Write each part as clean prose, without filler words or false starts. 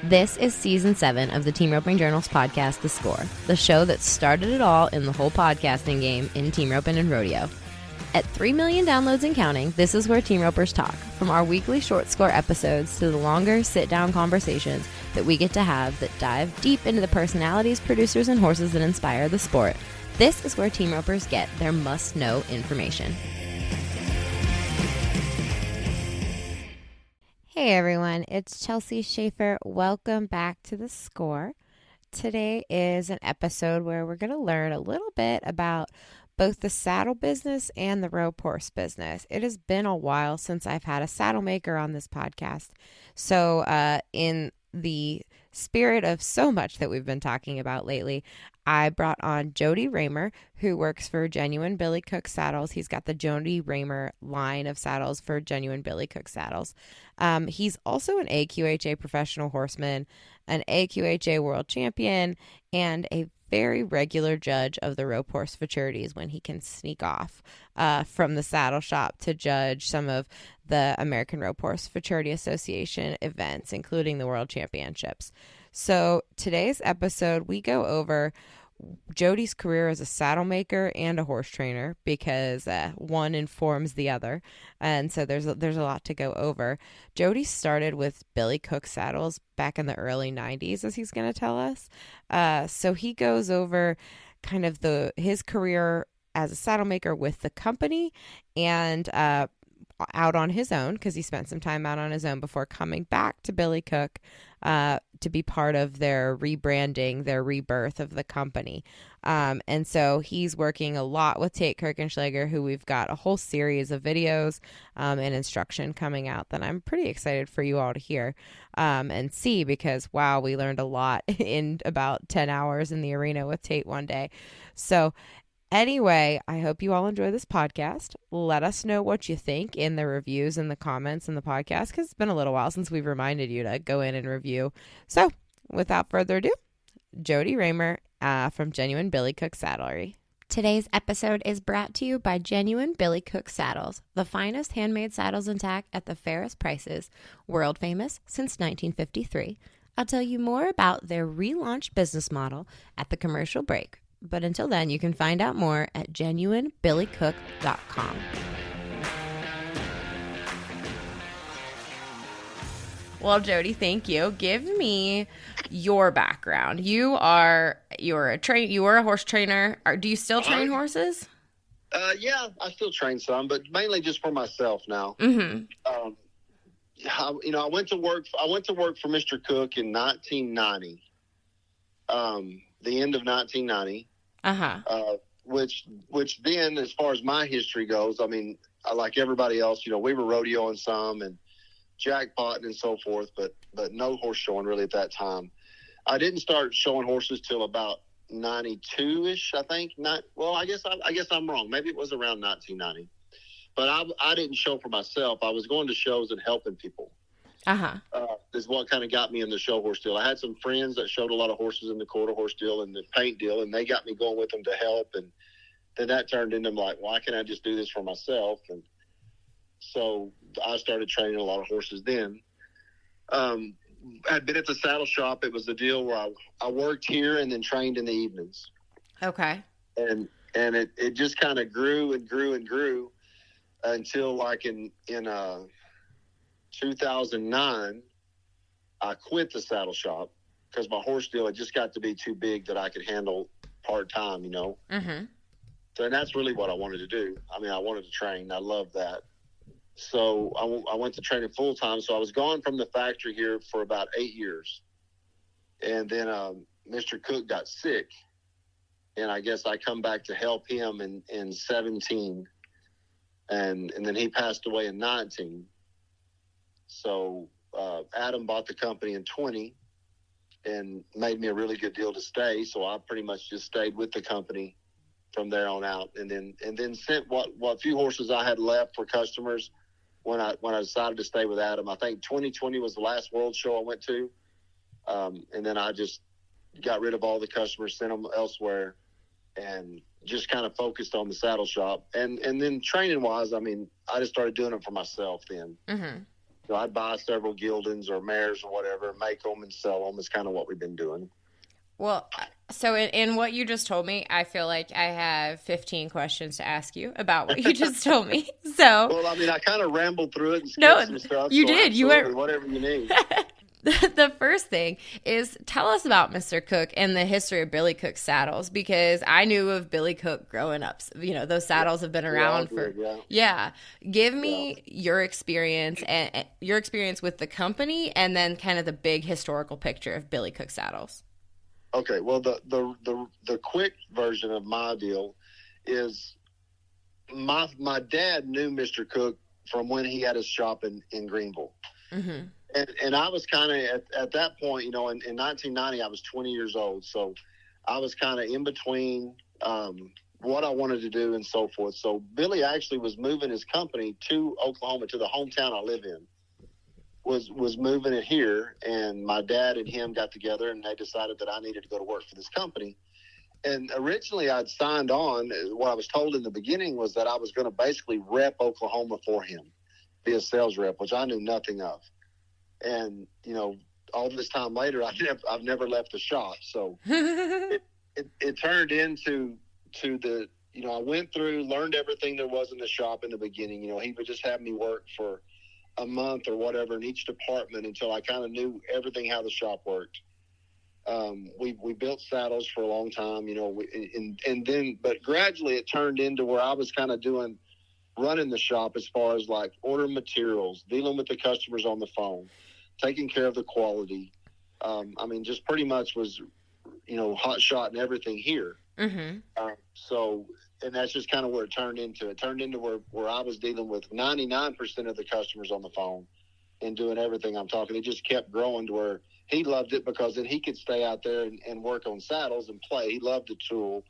This is Season 7 of the Team Roping Journal's podcast, The Score, the show that started it all in the whole podcasting game in team roping and rodeo. At 3 million downloads and counting, this is where team ropers talk, from our weekly short score episodes to the longer sit-down conversations that we get to have that dive deep into the personalities, producers, and horses that inspire the sport. This is where team ropers get their must-know information. Hey everyone, it's Chelsea Schaefer. Welcome back to The Score. Today is an episode where we're going to learn a little bit about both the saddle business and the rope horse business. It has been a while since I've had a saddle maker on this podcast. So in the spirit of so much that we've been talking about lately, I brought on Jody Raymer, who works for Genuine Billy Cook Saddles. He's got the Jody Raymer line of saddles for Genuine Billy Cook Saddles. He's also an AQHA professional horseman, an AQHA world champion, and a very regular judge of the rope horse futurities when he can sneak off from the saddle shop to judge some of the American Rope Horse Futurity Association events, including the World Championships. So today's episode, we go over Jody's career as a saddle maker and a horse trainer, because one informs the other, and so there's a lot to go over. Jody started with Billy Cook Saddles back in the early 90s, as he's going to tell us. So he goes over kind of his career as a saddle maker with the company and out on his own, because he spent some time out on his own before coming back to Billy Cook to be part of their rebranding, their rebirth of the company. And so he's working a lot with Tate Kirchenschlager, who we've got a whole series of videos and instruction coming out that I'm pretty excited for you all to hear and see, because, wow, we learned a lot in about 10 hours in the arena with Tate one day. So anyway, I hope you all enjoy this podcast. Let us know what you think in the reviews and the comments in the podcast, because it's been a little while since we've reminded you to go in and review. So without further ado, Jody Raymer from Genuine Billy Cook Saddlery. Today's episode is brought to you by Genuine Billy Cook Saddles, the finest handmade saddles and tack at the fairest prices, world famous since 1953. I'll tell you more about their relaunched business model at the commercial break. But until then, you can find out more at genuinebillycook.com. Well, Jody, thank you. Give me your background. You were a horse trainer. Do you still train horses? Yeah, I still train some, but mainly just for myself now. Mm-hmm. I went to work for Mr. Cook in 1990. The end of 1990. Which then, as far as my history goes, I mean, like everybody else, we were rodeoing some and jackpotting and so forth, but no horse showing really at that time. I didn't start showing horses till about 92-ish, I think. I guess I'm wrong. Maybe it was around 1990. But I didn't show for myself. I was going to shows and helping people. Is what kind of got me in the show horse deal. I had some friends that showed a lot of horses in the quarter horse deal and the paint deal, and they got me going with them to help. And then that turned into, like, why can't I just do this for myself? And so I started training a lot of horses then. I'd been at the saddle shop. It was the deal where I worked here and then trained in the evenings. Okay. And it just kind of grew and grew and grew until, like, in 2009, I quit the saddle shop because my horse deal had just got to be too big that I could handle part-time, Mm-hmm. So, and that's really what I wanted to do. I mean, I wanted to train. I loved that. So I went to training full-time. So I was gone from the factory here for about 8 years. And then Mr. Cook got sick. And I guess I come back to help him in 17. And then he passed away in 19. So Adam bought the company in 20 and made me a really good deal to stay. So I pretty much just stayed with the company from there on out, and then sent what few horses I had left for customers when I decided to stay with Adam. I think 2020 was the last World Show I went to, and then I just got rid of all the customers, sent them elsewhere, and just kind of focused on the saddle shop. And then training wise, I mean, I just started doing it for myself then. Mm-hmm. So I'd buy several Gildens or mares or whatever, make them and sell them. Is kind of what we've been doing. Well, so in what you just told me, I feel like I have 15 questions to ask you about what you just told me. So, well, I mean, I kind of rambled through it and skipped some stuff. You so did. You went whatever you need. The first thing is tell us about Mr. Cook and the history of Billy Cook saddles, because I knew of Billy Cook growing up. You know, those saddles have been around for Give me your experience and your experience with the company, and then kind of the big historical picture of Billy Cook saddles. Okay, well, the quick version of my deal is my dad knew Mr. Cook from when he had his shop in Greenville. Mm-hmm. And I was kind of at that point, you know, in 1990, I was 20 years old. So I was kind of in between what I wanted to do and so forth. So Billy actually was moving his company to Oklahoma, to the hometown I live in, was moving it here. And my dad and him got together and they decided that I needed to go to work for this company. And originally I'd signed on. What I was told in the beginning was that I was going to basically rep Oklahoma for him, be a sales rep, which I knew nothing of. And, you know, all this time later, I've never left the shop. So it turned into the, you know, I went through, learned everything there was in the shop in the beginning. You know, he would just have me work for a month or whatever in each department until I kind of knew everything, how the shop worked. We built saddles for a long time, you know, and then, but gradually it turned into where I was kind of running the shop as far as like ordering materials, dealing with the customers on the phone, taking care of the quality. I mean, just pretty much was, you know, hot shot and everything here. Mm-hmm. So, and that's just kind of where it turned into. It turned into where I was dealing with 99% of the customers on the phone and doing everything I'm talking. It just kept growing to where he loved it, because then he could stay out there and work on saddles and play. He loved to tool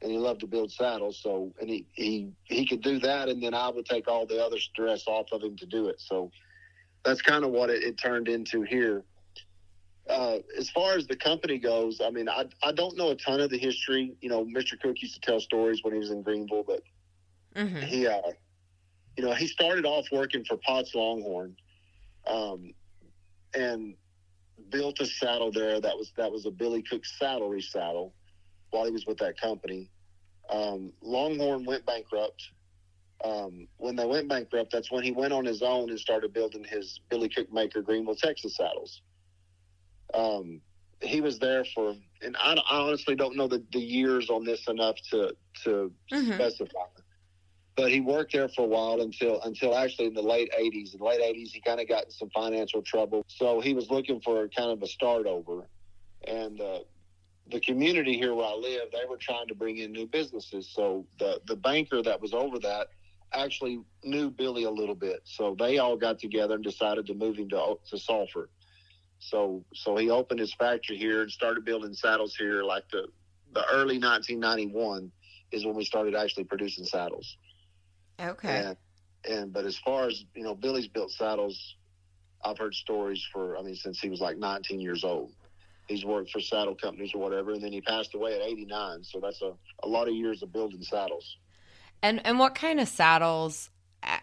and he loved to build saddles. So, and he could do that. And then I would take all the other stress off of him to do it. So that's kind of what it turned into here. As far as the company goes, I mean, I don't know a ton of the history. You know, Mr. Cook used to tell stories when he was in Greenville, but mm-hmm. He, you know, he started off working for Potts Longhorn, and built a saddle there that was a Billy Cook saddlery saddle while he was with that company. Longhorn went bankrupt. When they went bankrupt, that's when he went on his own and started building his Billy Cook Maker Greenville, Texas saddles. He was there for, and I honestly don't know the years on this enough to mm-hmm. specify, but he worked there for a while until actually in the late 80s. In the late 80s, he kind of got in some financial trouble. So he was looking for kind of a start over. And the community here where I live, they were trying to bring in new businesses. So the banker that was over that actually knew Billy a little bit. So they all got together and decided to move him to Sulphur. So he opened his factory here and started building saddles here. Like the early 1991 is when we started actually producing saddles. Okay. But as far as, you know, Billy's built saddles, I've heard stories since he was like 19 years old. He's worked for saddle companies or whatever, and then he passed away at 89. So that's a lot of years of building saddles. And what kind of saddles,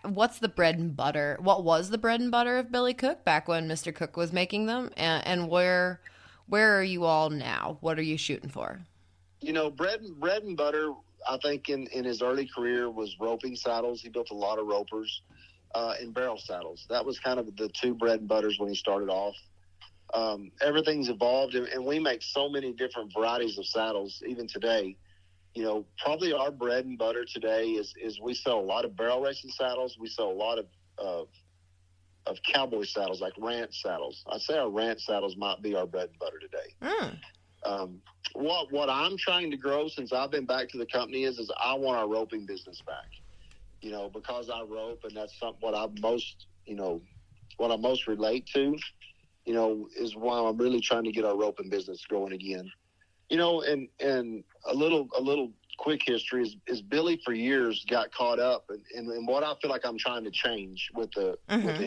what's the bread and butter? What was the bread and butter of Billy Cook back when Mr. Cook was making them? And where are you all now? What are you shooting for? You know, bread and butter, I think in his early career was roping saddles. He built a lot of ropers and barrel saddles. That was kind of the two bread and butters when he started off. Everything's evolved, and we make so many different varieties of saddles even today. You know, probably our bread and butter today is we sell a lot of barrel racing saddles. We sell a lot of cowboy saddles, like ranch saddles. I'd say our ranch saddles might be our bread and butter today. What I'm trying to grow since I've been back to the company is I want our roping business back. You know, because I rope, and that's what I most relate to. You know, is why I'm really trying to get our roping business going again. You know, and a little quick history is Billy for years got caught up in what I feel like I'm trying to change with the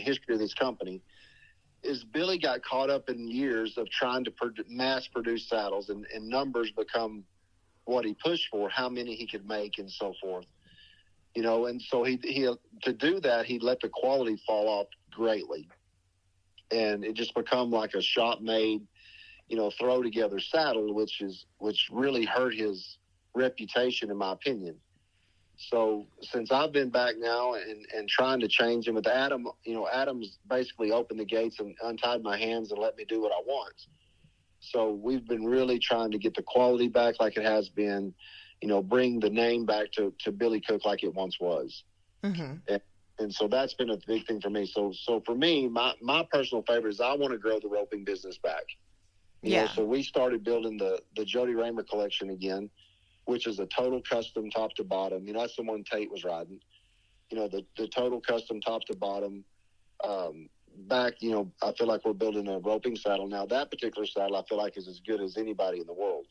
history of this company is Billy got caught up in years of trying to mass produce saddles, and numbers become what he pushed for, how many he could make and so forth. You know, and so he to do that, he let the quality fall off greatly. and it just become like a shop made, throw together saddle, which really hurt his reputation, in my opinion. So since I've been back now and trying to change him with Adam, Adam's basically opened the gates and untied my hands and let me do what I want. So we've been really trying to get the quality back like it has been, bring the name back to Billy Cook like it once was. Mm-hmm. And so that's been a big thing for me. So for me, my personal favorite is I want to grow the roping business back. So we started building the Jody Raymer collection again, which is a total custom top to bottom. That's the one Tate was riding. The total custom top to bottom. Back, I feel like we're building a roping saddle now. That particular saddle I feel like is as good as anybody in the world.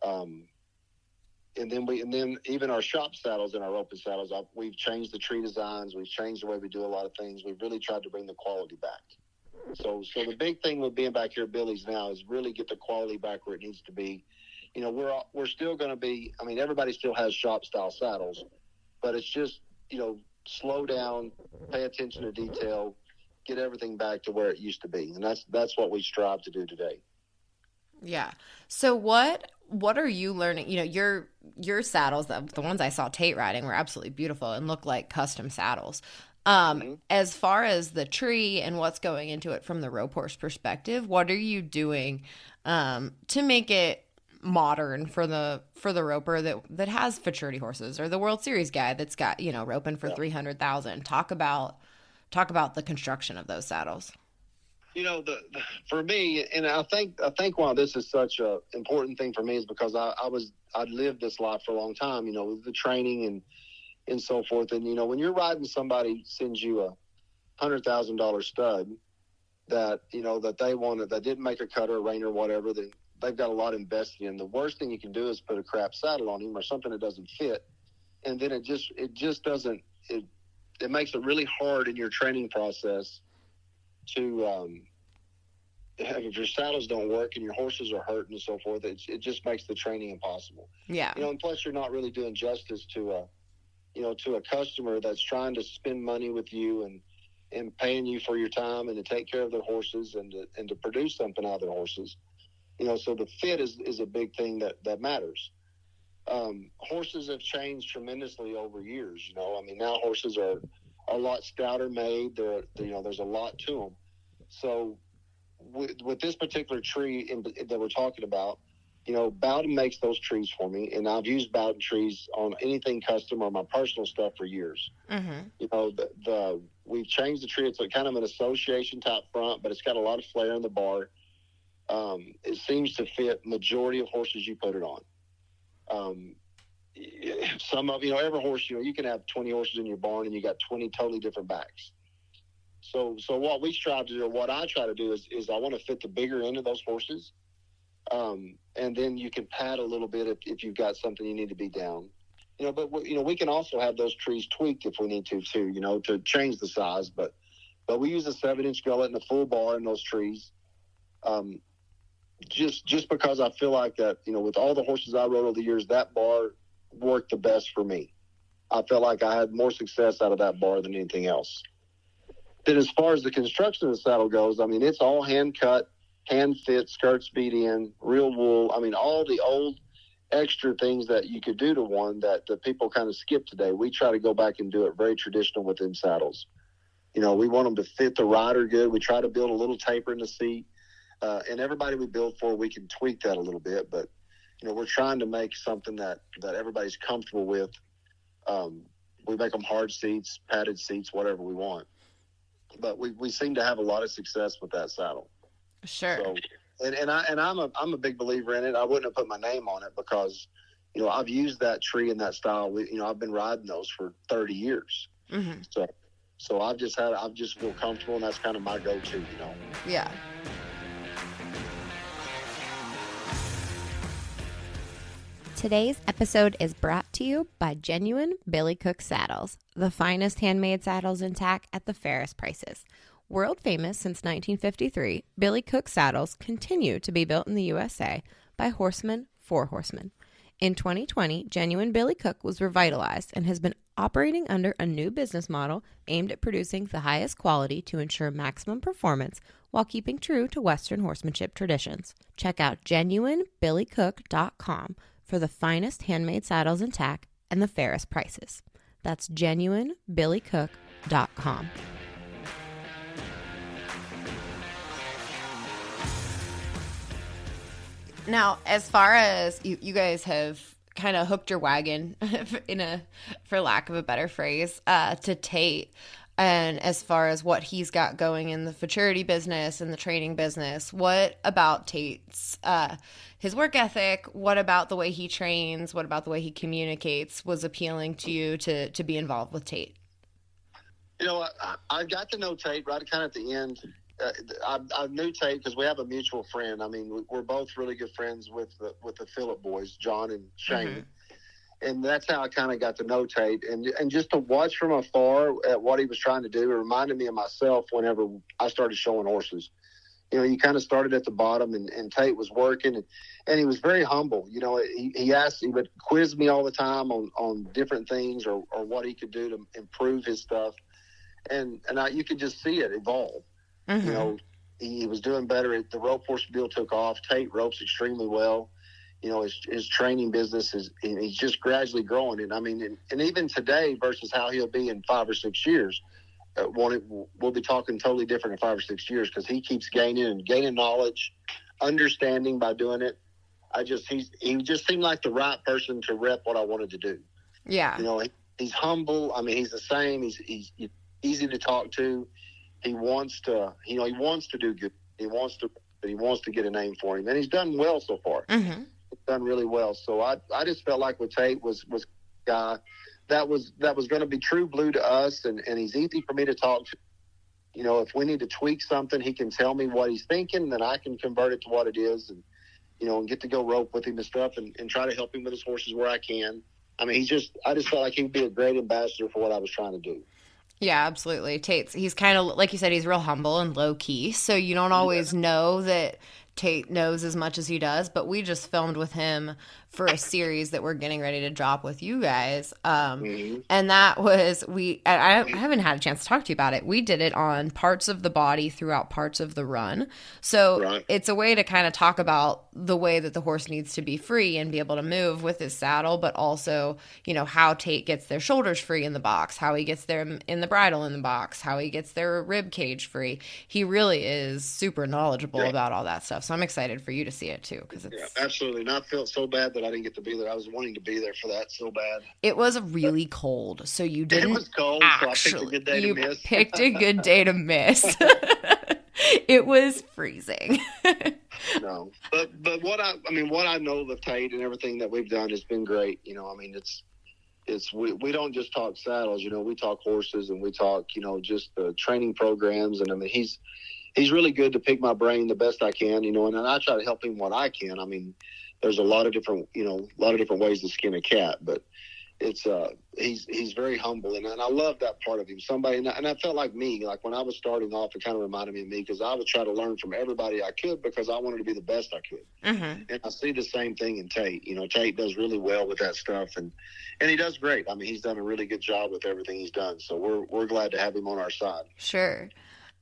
And then even our shop saddles and our roping saddles, we've changed the tree designs. We've changed the way we do a lot of things. We've really tried to bring the quality back. So the big thing with being back here at Billy's now is really get the quality back where it needs to be. We're still going to be, everybody still has shop style saddles, but it's just, slow down, pay attention to detail, get everything back to where it used to be. And that's what we strive to do today. Yeah. So what are you learning? Your saddles, the ones I saw Tate riding, were absolutely beautiful and look like custom saddles. As far as the tree and what's going into it from the rope horse perspective, what are you doing to make it modern for the roper that has futurity horses, or the World Series guy that's got roping for $300,000? Talk about the construction of those saddles. For me, and I think why this is such a important thing for me is because I lived this life for a long time, with the training and so forth. And, when you're riding, somebody sends you a $100,000 stud that, that they wanted, that didn't make a cut or a rein or whatever, then they've got a lot invested in. The worst thing you can do is put a crap saddle on him or something that doesn't fit. And then it just doesn't, it makes it really hard in your training process to, if your saddles don't work and your horses are hurt and so forth, it just makes the training impossible. Yeah. And plus you're not really doing justice to a customer that's trying to spend money with you and paying you for your time and to take care of their horses and to produce something out of their horses. So the fit is a big thing that matters. Horses have changed tremendously over years. Now horses are a lot stouter made. There's a lot to them. So with this particular tree that we're talking about, Bowden makes those trees for me, and I've used Bowden trees on anything custom or my personal stuff for years. Mm-hmm. We've changed the tree. It's kind of an association type front, but it's got a lot of flair in the bar. It seems to fit majority of horses you put it on. Some of, every horse, you can have 20 horses in your barn and you got 20 totally different backs. So what we strive to do, or what I try to do is I want to fit the bigger end of those horses. And then you can pad a little bit if you've got something you need to be down. But we can also have those trees tweaked if we need to too, to change the size. But we use a 7-inch gullet and a full bar in those trees. Just because I feel like that, with all the horses I rode over the years, that bar worked the best for me. I felt like I had more success out of that bar than anything else. Then as far as the construction of the saddle goes, it's all hand cut, hand fit, skirts beat in, real wool. All the old extra things that you could do to one that the people kind of skip today. We try to go back and do it very traditional within saddles. We want them to fit the rider good. We try to build a little taper in the seat. And everybody we build for, we can tweak that a little bit. But, we're trying to make something that everybody's comfortable with. We make them hard seats, padded seats, whatever we want. But we seem to have a lot of success with that saddle. Sure. So, I'm a big believer in it. I wouldn't have put my name on it because, I've used that tree and that style. I've been riding those for 30 years. Mm-hmm. So I just feel comfortable, and that's kind of my go-to. Yeah. Today's episode is brought to you by Genuine Billy Cook Saddles, the finest handmade saddles in tack at the fairest prices. World famous since 1953, Billy Cook saddles continue to be built in the USA by horsemen for horsemen. In 2020, Genuine Billy Cook was revitalized and has been operating under a new business model aimed at producing the highest quality to ensure maximum performance while keeping true to Western horsemanship traditions. Check out genuinebillycook.com for the finest handmade saddles and tack and the fairest prices. That's genuinebillycook.com. Now, as far as you guys have kind of hooked your wagon, for lack of a better phrase, to Tate, and as far as what he's got going in the futurity business and the training business, what about Tate's his work ethic? What about the way he trains? What about the way he communicates was appealing to you to be involved with Tate? I got to know Tate right kind of at the end. I knew Tate because we have a mutual friend. I mean, we're both really good friends with the Phillip boys, John and Shane. Mm-hmm. And that's how I kind of got to know Tate. And just to watch from afar at what he was trying to do, it reminded me of myself whenever I started showing horses. You kind of started at the bottom, and Tate was working, and he was very humble. He would quiz me all the time on different things or what he could do to improve his stuff. And you could just see it evolve. Mm-hmm. He was doing better. The rope horse deal took off. Tate ropes extremely well. His training business he's just gradually growing. And I mean, and even today versus how he'll be in 5 or 6 years, we'll be talking totally different in 5 or 6 years because he keeps gaining knowledge, understanding by doing it. He just seemed like the right person to rep what I wanted to do. Yeah. He's humble. I mean, he's the same. He's easy to talk to. He wants to do good. He wants to get a name for him, and he's done well so far. Mm-hmm. He's done really well. So I just felt like with Tate was a guy that was going to be true blue to us, and he's easy for me to talk to. If we need to tweak something, he can tell me what he's thinking, then I can convert it to what it is, and get to go rope with him and stuff, and try to help him with his horses where I can. I mean, I just felt like he would be a great ambassador for what I was trying to do. Yeah, absolutely. He's kind of, like you said, he's real humble and low key. So you don't always know that Tate knows as much as he does, but we just filmed with him for a series that we're getting ready to drop with you guys. And that was, I haven't had a chance to talk to you about it. We did it on parts of the body throughout parts of the run. So It's a way to kind of talk about the way that the horse needs to be free and be able to move with his saddle, but also, how Tate gets their shoulders free in the box, how he gets them in the bridle in the box, how he gets their rib cage free. He really is super knowledgeable about all that stuff. So I'm excited for you to see it too. Absolutely. And I felt so bad that I didn't get to be there. I was wanting to be there for that so bad. It was really cold, so you didn't. It was cold, actually, so I picked a good day to miss. You picked a good day to miss. It was freezing. No, but what I know of Tate and everything that we've done has been great. We don't just talk saddles. We talk horses and we talk just the training programs. And I mean he's really good to pick my brain the best I can. And I try to help him what I can. I mean, there's a lot of different ways to skin a cat, but it's he's very humble, and I love that part of him. And I felt like me, like when I was starting off, it kind of reminded me of me because I would try to learn from everybody I could because I wanted to be the best I could. Mm-hmm. And I see the same thing in Tate. Tate does really well with that stuff, and he does great. I mean, he's done a really good job with everything he's done. So we're glad to have him on our side. Sure.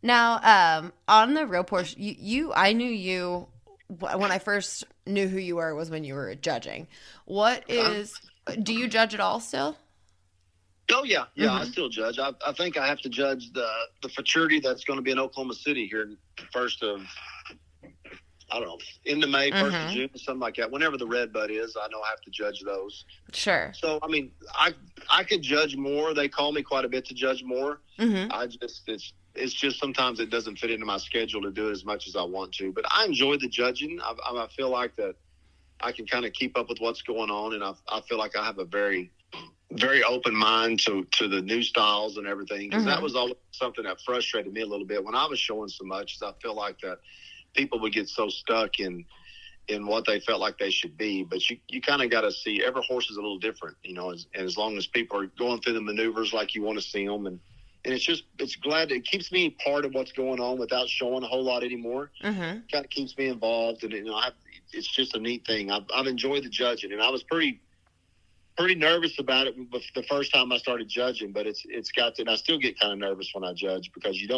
Now, on the rope horse, I knew you when I first knew who you were was when you were judging. Do you judge at all still? Oh, yeah. Yeah, mm-hmm. I still judge. I think I have to judge the futurity that's going to be in Oklahoma City here first of, I don't know, end of May, 1st of June, something like that. Whenever the Red Bud is, I know I have to judge those. Sure. So, I mean, I could judge more. They call me quite a bit to judge more. Mm-hmm. It's just sometimes it doesn't fit into my schedule to do it as much as I want to. But I enjoy the judging. I feel like that I can kind of keep up with what's going on, and I feel like I have a very, very open mind to the new styles and everything. Because that was always something that frustrated me a little bit when I was showing so much. Is I feel like that people would get so stuck in what they felt like they should be. But you kind of got to see every horse is a little different, and as long as people are going through the maneuvers like you want to see them, and it keeps me part of what's going on without showing a whole lot anymore. Kind of keeps me involved, and it's just a neat thing. I've enjoyed the judging, and I was pretty pretty nervous about it the first time I started judging, but it's got to, and I still get kind of nervous when I judge because you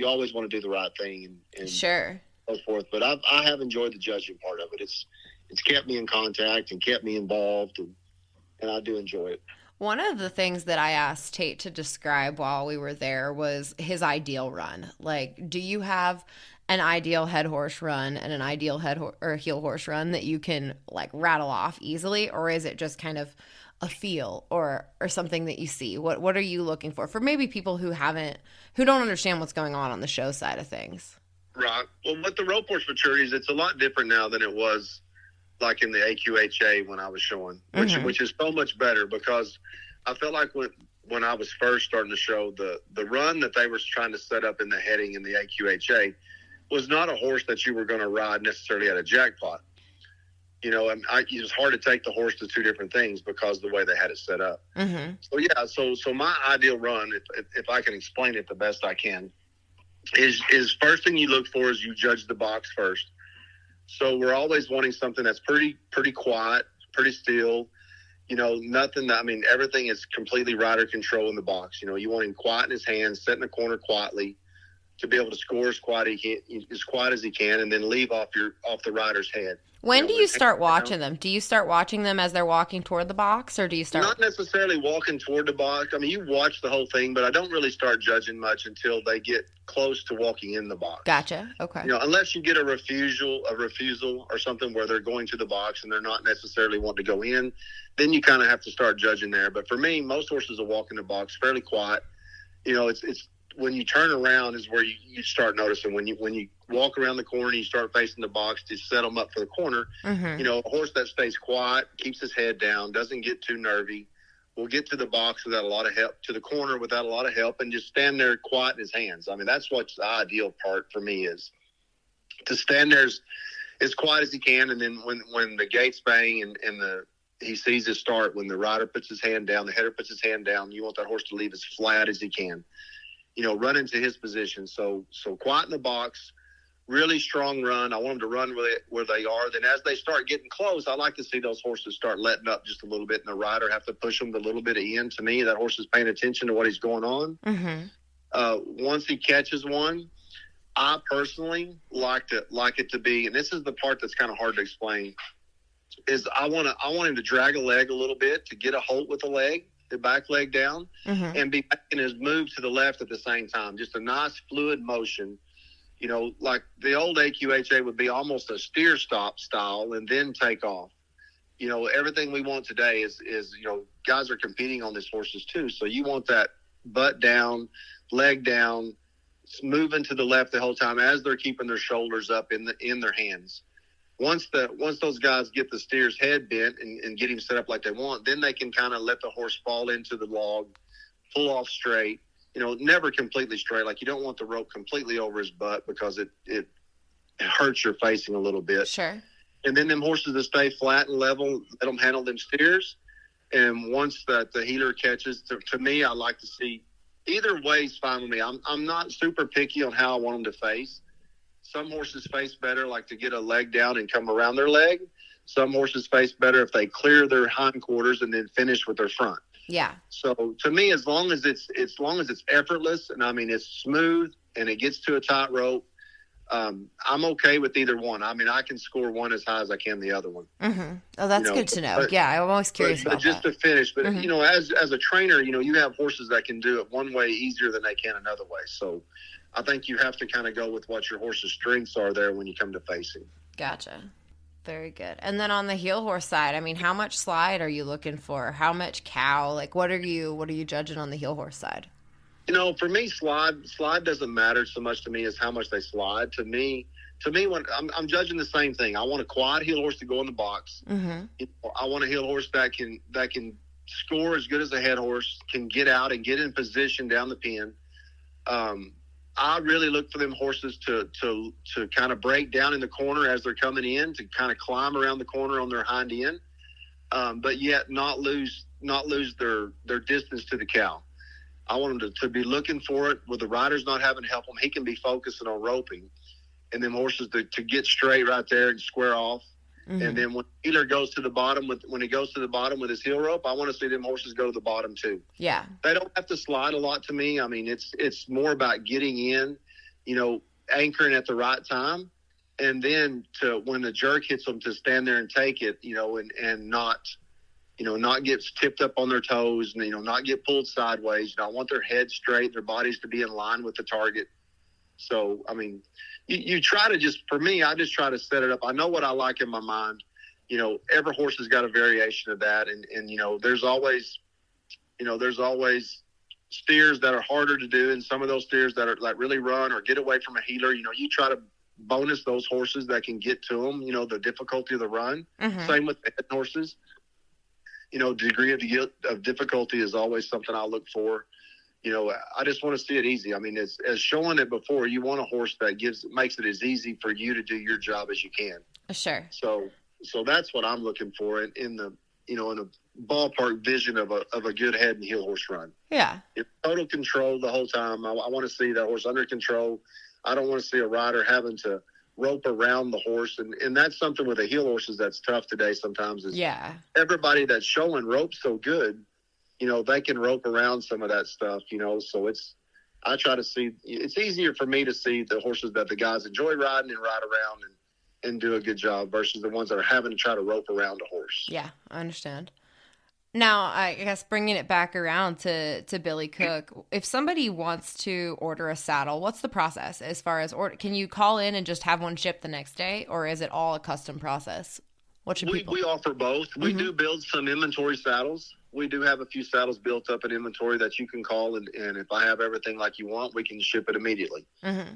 always want to do the right thing and sure, so forth. But I have enjoyed the judging part of it. It's kept me in contact and kept me involved, and I do enjoy it. One of the things that I asked Tate to describe while we were there was his ideal run. Like, do you have an ideal head horse run and an ideal or heel horse run that you can like rattle off easily, or is it just kind of a feel or something that you see? What are you looking for maybe people who don't understand what's going on the show side of things? Right. Well, with the rope horse maturities, it's a lot different now than it was like in the AQHA when I was showing, which is so much better because I felt like when I was first starting to show, the run that they were trying to set up in the heading in the AQHA was not a horse that you were going to ride necessarily at a jackpot. You know, it was hard to take the horse to two different things because of the way they had it set up. Mm-hmm. So, yeah, so my ideal run, if I can explain it the best I can, is first thing you look for is you judge the box first. So we're always wanting something that's pretty quiet, pretty still. You know, nothing. I mean, everything is completely rider control in the box. You know, you want him quiet in his hands, sit in the corner quietly, to be able to score as quiet as he can, and then leave off the rider's head. When do you start watching them? Do you start watching them as they're walking toward the box, or do you start? Not necessarily walking toward the box. I mean, you watch the whole thing, but I don't really start judging much until they get close to walking in the box. Gotcha. Okay. You know, unless you get a refusal or something where they're going to the box and they're not necessarily wanting to go in, then you kind of have to start judging there. But for me, most horses will walk in the box fairly quiet. You know, it's when you turn around is where you start noticing when you walk around the corner and you start facing the box to set them up for the corner. Mm-hmm. You know, a horse that stays quiet, keeps his head down, doesn't get too nervy, will get to the box without a lot of help, to the corner without a lot of help, and just stand there quiet in his hands. I mean, that's what's the ideal part for me, is to stand there as quiet as he can, and then when the gates bang and he sees his start, when the rider puts his hand down, the header puts his hand down, you want that horse to leave as flat as he can. You know, run into his position. So quiet in the box, really strong run. I want them to run where they are. Then as they start getting close, I like to see those horses start letting up just a little bit, and the rider have to push them a little bit in. To me, that horse is paying attention to what he's going on. Mm-hmm. Once he catches one, I personally like it to be, and this is the part that's kind of hard to explain, is I want him to drag a leg a little bit to get a hold with the leg, the back leg down, mm-hmm. and be making his move to the left at the same time. Just a nice fluid motion. You know, like the old AQHA would be almost a steer stop style and then take off. You know, everything we want today is you know, guys are competing on these horses too. So you want that butt down, leg down, moving to the left the whole time as they're keeping their shoulders up in their hands. Once those guys get the steer's head bent and get him set up like they want, then they can kind of let the horse fall into the log, pull off straight. You know, never completely straight. Like, you don't want the rope completely over his butt because it hurts your facing a little bit. Sure. And then them horses that stay flat and level, let them handle them steers. And once the heeler catches, to me, I like to see either way is fine with me. I'm not super picky on how I want them to face. Some horses face better, like to get a leg down and come around their leg. Some horses face better if they clear their hindquarters and then finish with their front. Yeah. So to me, as long as it's effortless, and I mean it's smooth and it gets to a tight rope, I'm okay with either one. I mean, I can score one as high as I can the other one. Mm-hmm. Oh, that's good to know. Yeah, I'm always curious about just that. To finish, but mm-hmm. you know, as a trainer, you know, you have horses that can do it one way easier than they can another way. So I think you have to kind of go with what your horse's strengths are there when you come to facing. Gotcha. Very good. And then on the heel horse side, I mean, how much slide are you looking for? How much cow? Like, what are you judging on the heel horse side? You know, for me, slide doesn't matter so much to me as how much they slide. To me, when I'm judging the same thing. I want a quiet heel horse to go in the box. Mm-hmm. You know, I want a heel horse that can score as good as a head horse, can get out and get in position down the pen. I really look for them horses to kind of break down in the corner as they're coming in, to kind of climb around the corner on their hind end, but yet not lose their distance to the cow. I want them to be looking for it where the rider's not having to help him. He can be focusing on roping, and them horses to get straight right there and square off. Mm-hmm. And then when the healer goes to the bottom when he goes to the bottom with his heel rope, I want to see them horses go to the bottom too. Yeah. They don't have to slide a lot to me. I mean, it's more about getting in, anchoring at the right time. And then to when the jerk hits them to stand there and take it, and not get tipped up on their toes and, not get pulled sideways. I want their head straight, their bodies to be in line with the target. So, I mean, you try to for me, I just try to set it up. I know what I like in my mind. Every horse has got a variation of that. And there's always steers that are harder to do. And some of those steers that are like really run or get away from a healer, you try to bonus those horses that can get to them, the difficulty of the run. Mm-hmm. Same with head horses. Degree of difficulty is always something I look for. I just want to see it easy. I mean, as showing it before, you want a horse that makes it as easy for you to do your job as you can. Sure. So that's what I'm looking for in the ballpark vision of a good head and heel horse run. Yeah. Total control the whole time. I want to see that horse under control. I don't want to see a rider having to rope around the horse. And that's something with the heel horses that's tough today sometimes is everybody that's showing ropes so good, they can rope around some of that stuff, so I try to see, it's easier for me to see the horses that the guys enjoy riding and ride around and do a good job versus the ones that are having to try to rope around a horse. Yeah, I understand. Now, I guess bringing it back around to Billy Cook, if somebody wants to order a saddle, what's the process as far as can you call in and just have one shipped the next day, or is it all a custom process? What should people? We offer both. Mm-hmm. We do build some inventory saddles. We do have a few saddles built up in inventory that you can call, and if I have everything like you want, we can ship it immediately. Mm-hmm.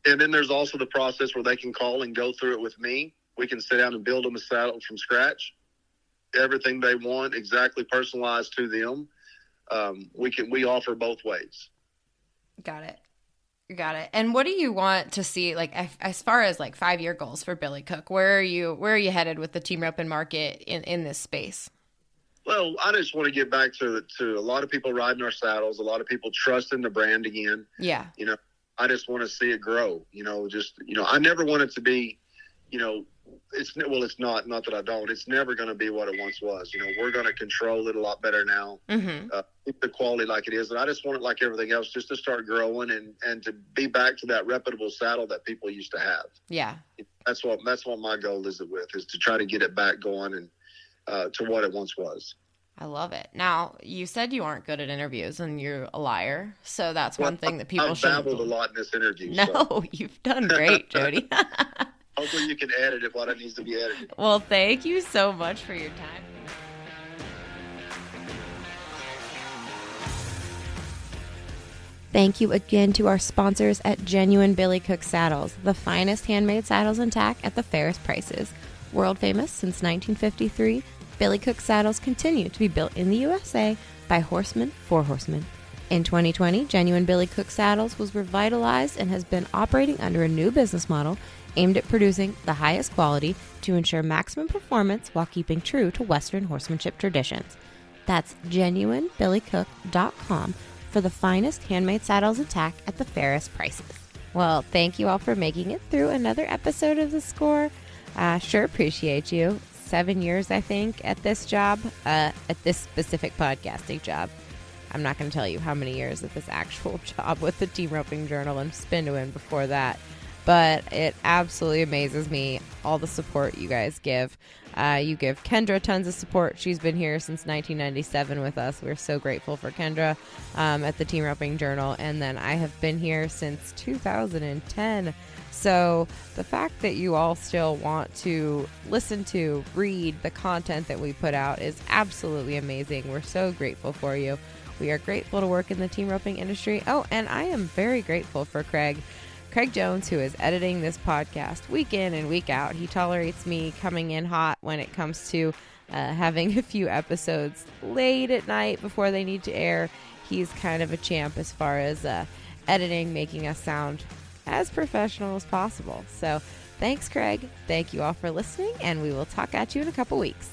And then there's also the process where they can call and go through it with me. We can sit down and build them a saddle from scratch. Everything they want, exactly personalized to them. We offer both ways. Got it. And what do you want to see, like, as far as like 5-year goals for Billy Cook? Where are you headed with the team roping market in this space? Well, I just want to get back to a lot of people riding our saddles, a lot of people trusting the brand again. Yeah. I just want to see it grow. I never want it to be, it's not that I don't. It's never going to be what it once was. We're going to control it a lot better now. Mm-hmm. Keep the quality like it is. And I just want it like everything else, just to start growing and to be back to that reputable saddle that people used to have. Yeah. That's what my goal is to try to get it back going and to what it once was. I love it. Now, you said you aren't good at interviews and you're a liar. So that's one thing that people should. I've babbled a lot in this interview. No, so. You've done great, Jody. Hopefully you can edit it what it needs to be edited. Well, thank you so much for your time. Thank you again to our sponsors at Genuine Billy Cook Saddles, the finest handmade saddles and tack at the fairest prices. World famous since 1953, Billy Cook saddles continue to be built in the USA by horsemen for horsemen. In 2020, Genuine Billy Cook Saddles was revitalized and has been operating under a new business model aimed at producing the highest quality to ensure maximum performance while keeping true to Western horsemanship traditions. That's genuinebillycook.com for the finest handmade saddles and tack at the fairest prices. Well, thank you all for making it through another episode of The Score. Sure appreciate you. 7 years, I think, at this job, at this specific podcasting job. I'm not going to tell you how many years at this actual job with the Team Roping Journal and Spin to Win before that. But it absolutely amazes me, all the support you guys give. You give Kendra tons of support. She's been here since 1997 with us. We're so grateful for Kendra at the Team Roping Journal. And then I have been here since 2010. So the fact that you all still want to listen to, read the content that we put out is absolutely amazing. We're so grateful for you. We are grateful to work in the team roping industry. Oh, and I am very grateful for Craig Jones, who is editing this podcast week in and week out. He tolerates me coming in hot when it comes to having a few episodes late at night before they need to air. He's kind of a champ as far as editing, making us sound as professional as possible. So thanks, Craig. Thank you all for listening, and we will talk at you in a couple weeks.